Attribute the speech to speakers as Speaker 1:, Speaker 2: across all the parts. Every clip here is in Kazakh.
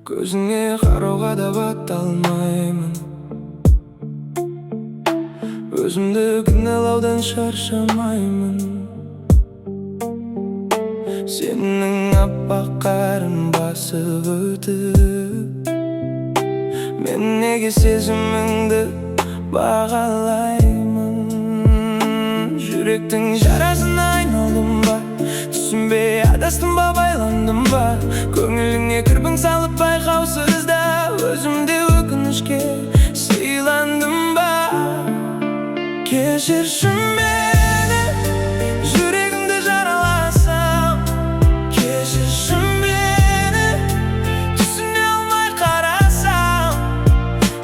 Speaker 1: Көзіңе қарауға да бата алмаймын, өзімді кінәлаудан шаршамаймын. Сенің аппақ қарын басып өтіп, мен неге сезіміңді бағалаймын? Жүректің жарасына айналдым ба, түсінбей адастым ба, байландым ба? Көңіліңе кірбің салып байқаусыз да, өзімде өкінішке сыйландым ба? Кешірші мені, жүрегімді жараласам. Кешірші мені, түсіне алмай қарасам.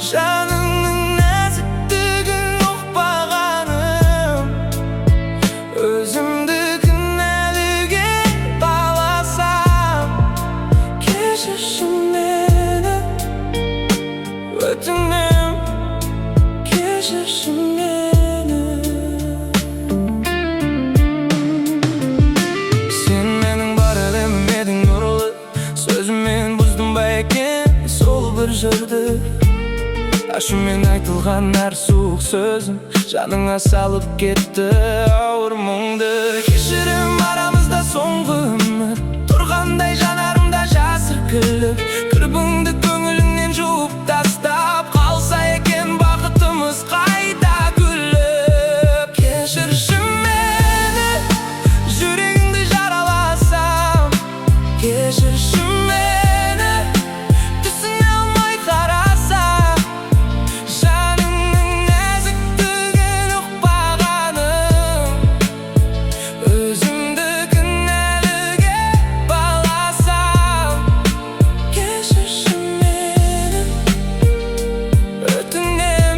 Speaker 1: Жаныңның нәзіктігін ұқпағаным, өзімді кінәліге баласам. Кешірші мені, өтінем, кешірші мені. Сен менің бар әлемім едің, нұрлы сөзіммен бұздың ба екен сол бір жырды? Ашумен айтылған әр суық сөзім жаныңа салып кетті ауыр мұңды. Кешірім арамызда соңғы үміт тұрғандай, жанарымда жас іркіліп, кірбіңді көңіліңнен жуып тастап қалса екен бақытымыз қайта күліп. Кешірші мені, жүрегіңді жараласам. Кешірші мені, түсіне алмай қарасам. Жаныңның нәзіктігін ұқпағаным, өзімді кінәліге баласам. Кешірші мені, өтінем,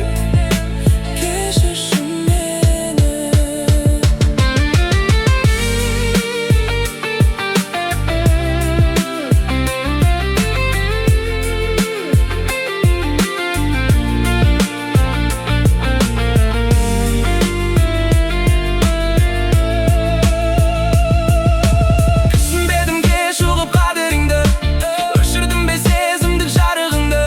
Speaker 1: кешірші мені. Түсінбедім кеш ұғып қадіріңді, өшірдім бе сезімдік жарығыңды.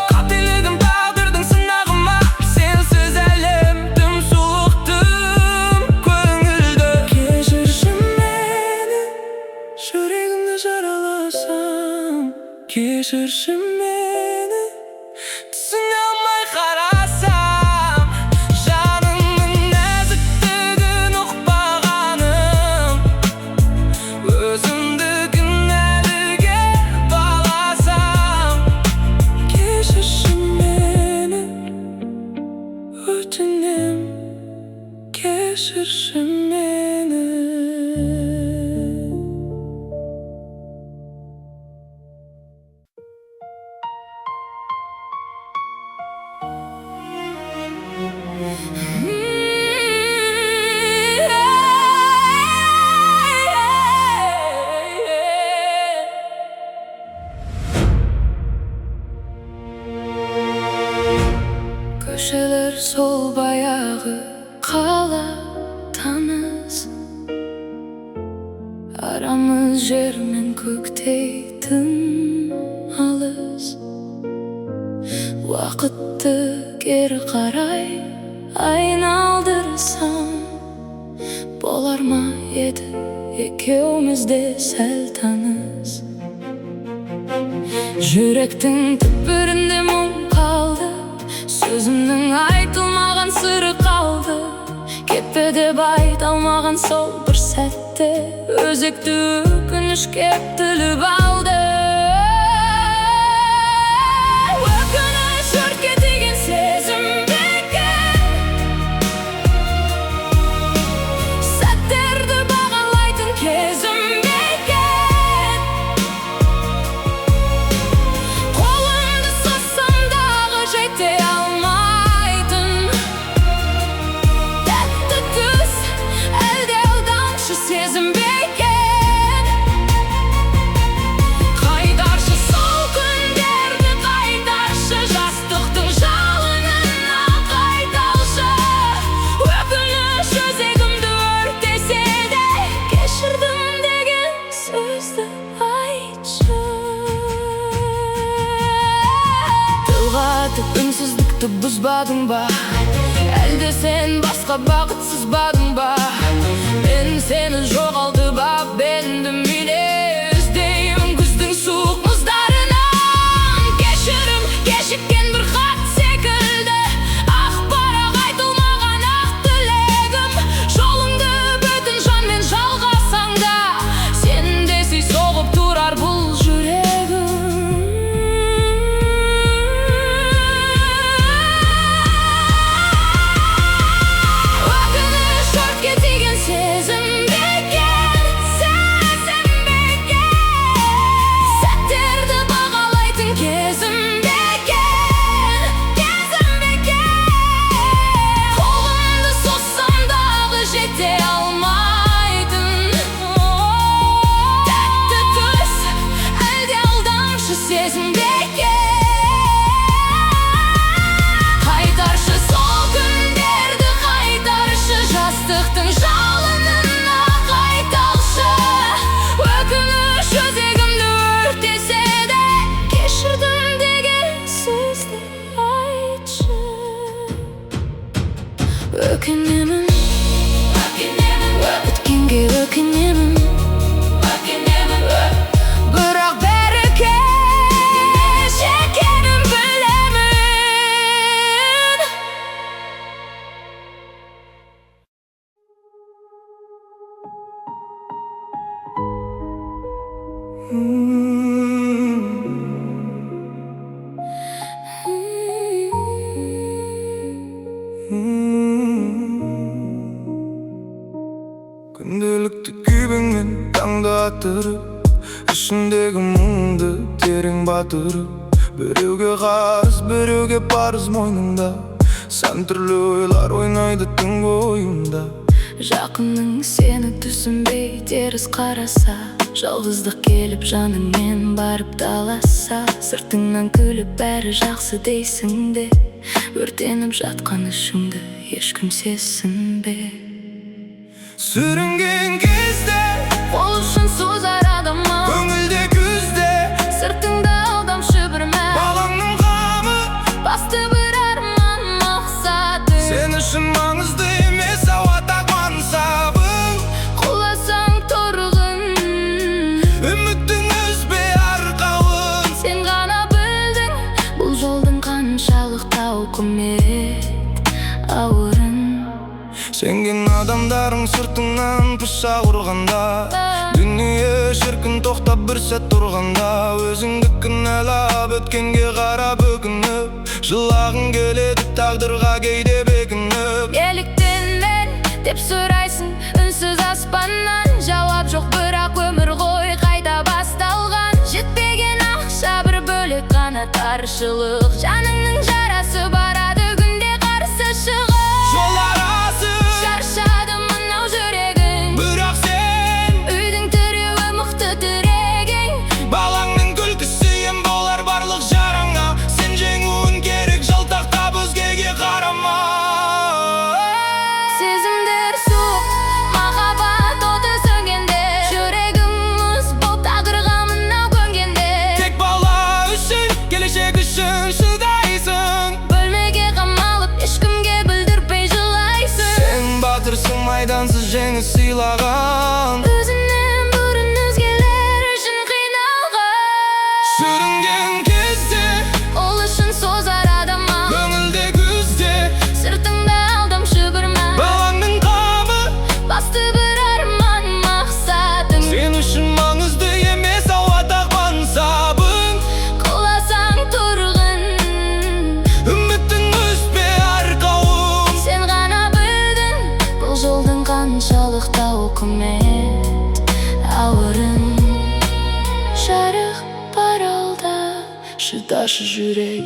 Speaker 1: Қателігім тағдырдың сынағы ма, сенсіз әлем тым суық, тым көңілді. Кешірші мені, жүрегімді жараласам. Кешірші мені, түсіне алмай қарасам. Жаныңның нәзіктігін ұқпағаным, өзімді кінәліге баласам. Кешірші мені, өтінем, кешірші мені. Көшелер сол баяғы қала таныс, арамыз жер мен көктей тым алыс. Уақытты кері қарай айналдырсам, болар ма еді екеумізде сәл таныс? Жүректің түпкірінде мұң қалды, сөзімнің айтылмаған сыры қалды. Кетпеді байт алмаған сол бір сәтте, өзекті өкініш кеп тіліп алды. Өкініш өртке тиген сезім бекен, сәттерді бағалайтын кезім бекен. Қолымды соссам дағы жете алмайтын тәтті түс, әлде алдамшы сезім бекен. Уақытты бұзбадың ба? Әлде сен басқа бақытсызбадың ба? Мен сені жоғалды ба? Белімді мейлі іздеймін күздің суық мұздарынан. Кешірім кешіккен бір хат секілді, ақ парақ айтылмаған ақ тілегім. Жолыңды бүтін жанмен жалғасаң да, сендей соғып тұрар бұл жүрегім. Өкініш өртке тиген сезім бекен, сезім бекен. Сәттерді бағалайтын кезім бекен, кезім бекен. Қолымды созсам дағы жете алмайтын тәтті түс, әлде алдамшы сезім бекен. Қайтаршы сол күндерді, қайтаршы жастықтың жалынына қайталшы. Өкініш өзегімді өртесе де, кешірдім деген сөзді айтшы. Өкінемін, өткенге өкінемін, бірақ бәрі кеш екенін білемін.
Speaker 2: Күнделікті күйбеңмен таңды атырып, ішіндегі мұңды терең батырып. Біреуге қарыз, біреуге парыз мойныңда, сан түрлі ойлар ойнайды түн бойында.
Speaker 1: Жақының сені түсінбей теріс қараса, жалғыздық келіп жаныңмен барып таласа. Сыртыңнан күліп бәрі жақсы дейсің де, өртеніп жатқан ішіңді ешкім сезсінбе.
Speaker 2: Сүрінген кезде
Speaker 1: Қол ұшын созар адамы,
Speaker 2: көңілде күзде
Speaker 1: сыртыңда алдамшы бір мән.
Speaker 2: балаңның қамы,
Speaker 1: Басты бір арман мақсаты,
Speaker 2: сен үшін маңызды емес ауа тағман сабың.
Speaker 1: құласаң торығын,
Speaker 2: Үміттің үзбе арқауын,
Speaker 1: сен ғана білдің бұл жолдың қаншалық тауқымет ауырын.
Speaker 2: Сенген адамдарың сыртыңнан пышақ ұрғанда, дүние шіркін тоқтап бір сәт тұрғанда. Өзіңді кінәлап өткенге қарап өкініп, жылағың келеді тағдырға кейде бекініп.
Speaker 1: Неліктен деп сұрайсың үнсіз аспаннан, жауап жоқ бірақ өмір ғой қайта басталған. Жетпеген ақша бір бөлек қана таршылық, жаныңның жарасы барады күнде қарсы шығып.
Speaker 2: Жол арасы
Speaker 1: Шаршады мынау жүрегің,
Speaker 2: бірақ сен
Speaker 1: үйдің тіреуі мықты тірегің.
Speaker 2: балаңның күлкісі ем болар барлық жараңа. Сен жеңуін керек, жалтақтап өзгеге қарама.
Speaker 1: Сезімдер суық, махаббат оты сөнгенде, жүрегім мұз боп тағдырға мынау көнгенде.
Speaker 2: Тек бала үшін, келешек үшін шыдайсың.
Speaker 1: Бөлмеге қамалып ешкімге білдірпей жылайсың.
Speaker 2: Сен батырсың майдансыз жеңіс сыйлаған.
Speaker 1: Өзіңнен бұрын өзгелер үшін қиналған.
Speaker 2: Сүрінген кезде
Speaker 1: Ол үшін созар адамы,
Speaker 2: көңілде күзде
Speaker 1: сыртыңда алдамшы бір мән.
Speaker 2: балаңның қамы,
Speaker 1: Басты бір арман мақсатың,
Speaker 2: сен үшін маңызды емес ауа тағман сабың.
Speaker 1: құласаң торығын,
Speaker 2: Үміттің үзбе арқауын,
Speaker 1: сен ғана білдің бұл жолдың қаншалық тауқымет ауырын. Жарық бар алда, шыдашы жүрек,